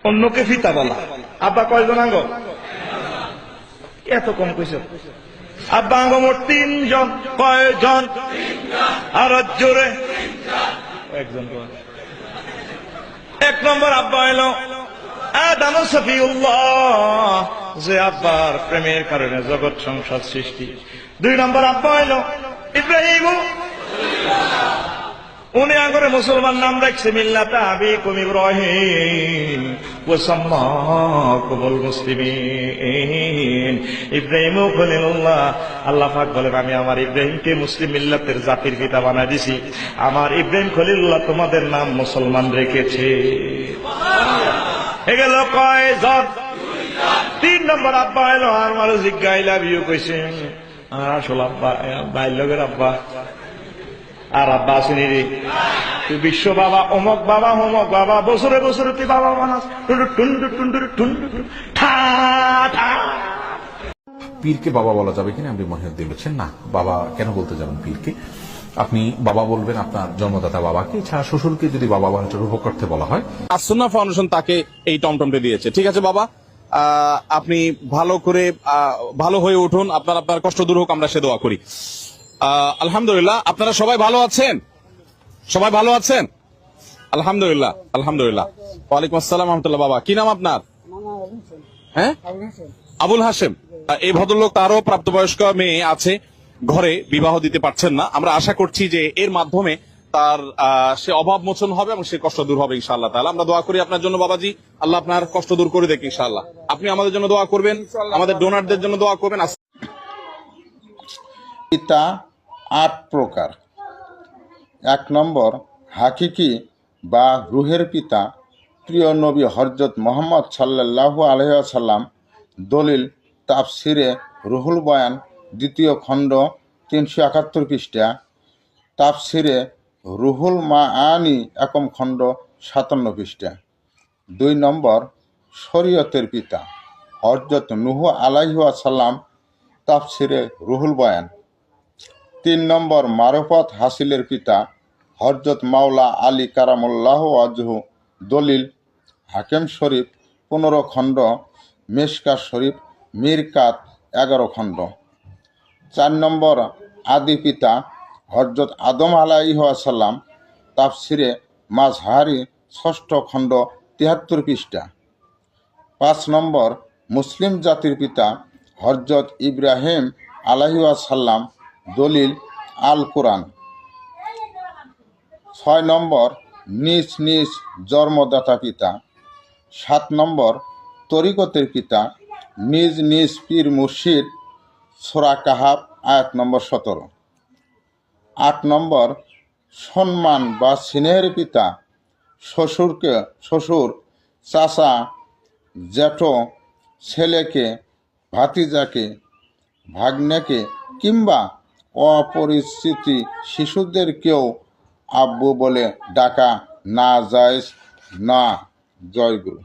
অন্যকে ফিতা বলা। আব্বা কয়জন আঙ্গ? এত কম কইছ। আব্বা আঙ্গ মোট 3 জন। কয়জন? আর জোরে একজন। 1 নম্বর আব্বা এলো আদম সফিউল্লাহ, যে আব্বার প্রেমের কারণে জগৎ সংসার সৃষ্টি। 2 নম্বর আব্বা এলো ইব্রাহিম, উনি আগরে মুসলমান নাম রাখছে মিল্লাতা আবিকুম ইব্রাহিম ওয়া সাম্মাকুমুল মুসলিমিন। ইব্রাহিম খলিলুল্লাহ, আল্লাহ পাক বলেন আমি আমার ইব্রাহিমকে মুসলিম মিল্লাতের জাতির পিতা বানাই দিছি। আমার ইব্রাহিম খলিলুল্লাহ তোমাদের নাম মুসলমান রেখেছে। এগুল কয়জন? 3 নম্বর আব্বা এলো আর আমার জিজ্ঞাই লাভ ইউ কইছে। আর আসল আব্বা বাইলগের আব্বা। আর আব্বা আসেনি রে, তুই বিশ্ব বাবা, অমক বাবা, অমক বাবা, বছরে বছরে তুই বাবা বানাস। পীরকে বাবা বলা যাবে কিনা আপনি মহিউদ্দিন বলছেন না, বাবা কেন বলতে যাবেন পীরকে? আপনি বাবা বলবেন আপনার জন্মদাতা বাবাকে, এছাড়া শ্বশুরকে যদি বাবা বানাতে রূপক করতে বলা হয়। আসুন্নাহ ফাউন্ডেশন তাকে এই টমটমটা দিয়েছে। ঠিক আছে বাবা, আপনি ভালো করে ভালো হয়ে উঠুন, আপনার কষ্ট দূর হোক, আমরা সে দোয়া করি। আলহামদুলিল্লাহ, আপনারা সবাই ভালো আছেন? সবাই ভালো আছেন? আলহামদুলিল্লাহ, আলহামদুলিল্লাহ। ওয়ালাইকুম আসসালাম রহমতুল্লাহ। বাবা কি নাম আপনার? হ্যাঁ, আবুল হাশেম। এই ভদ্রলোক, তারও প্রাপ্তবয়স্ক মেয়ে আছে ঘরে, বিবাহ দিতে পারছেন না। আমরা আশা করছি যে এর মাধ্যমে তার সে অভাব মোচন হবে এবং সে কষ্ট দূর হবে ইনশাআল্লাহ তাআলা। আমরা দোয়া করি আপনার জন্য বাবাজি, আল্লাহ আপনার কষ্ট দূর করে দেখ ইনশাআল্লাহ। আপনি আমাদের জন্য দোয়া করবেন, আমাদের ডোনারদের জন্য দোয়া করবেন। পিতা 8 প্রকার। 1 নম্বর হাকিকি বা রুহের পিতা, প্রিয় নবী হযরত মুহাম্মদ সাল্লাল্লাহু আলাইহি ওয়াসাল্লাম। দলিল তাফসিরে রুহুল বয়ান 2য় খণ্ড 371 পৃষ্ঠা, তাফসিরে রুহুল মাআনি 1ম খণ্ড 57 পৃষ্ঠা। 2 নম্বর শরীয়তের পিতা হযরত নূহ আলাইহিস সালাম, তাফসিরে রুহুল বয়ান। 3 নম্বর মারফত হাসিলের পিতা হযরত মাওলা আলী কারামুল্লাহ ওয়াজহু। দলিল হাকেম শরীফ 15 খণ্ড, মেশকাত শরীফ মিরকাত 11 খণ্ড। 4 নম্বর আদি পিতা হযরত আদম আলাইহিস সালাম, তাফসিরে মাজহারি 6ষ্ঠ খণ্ড 73 পৃষ্ঠা। 5 নম্বর মুসলিম জাতির পিতা হযরত ইব্রাহিম আলাইহিস সালাম। দলিল আল কুরআন। 6 নম্বর নিজ নিজ জন্মদাতা পিতা। 7 নম্বর তরিকতের পিতা নিজ নিজ পীর মুর্শিদ, সূরা কাহাফ আয়াত নম্বর 17। 8 নম্বর সম্মান বা স্নেহের পিতা শ্বশুর, চাচা, জ্যাঠো, ছেলেকে, ভাতিজাকে, ভাগ্নেকে কিংবা অপরিচিত শিশুদেরকেও আব্বু বলে ডাকা না জায়েজ না। জয়গুরু।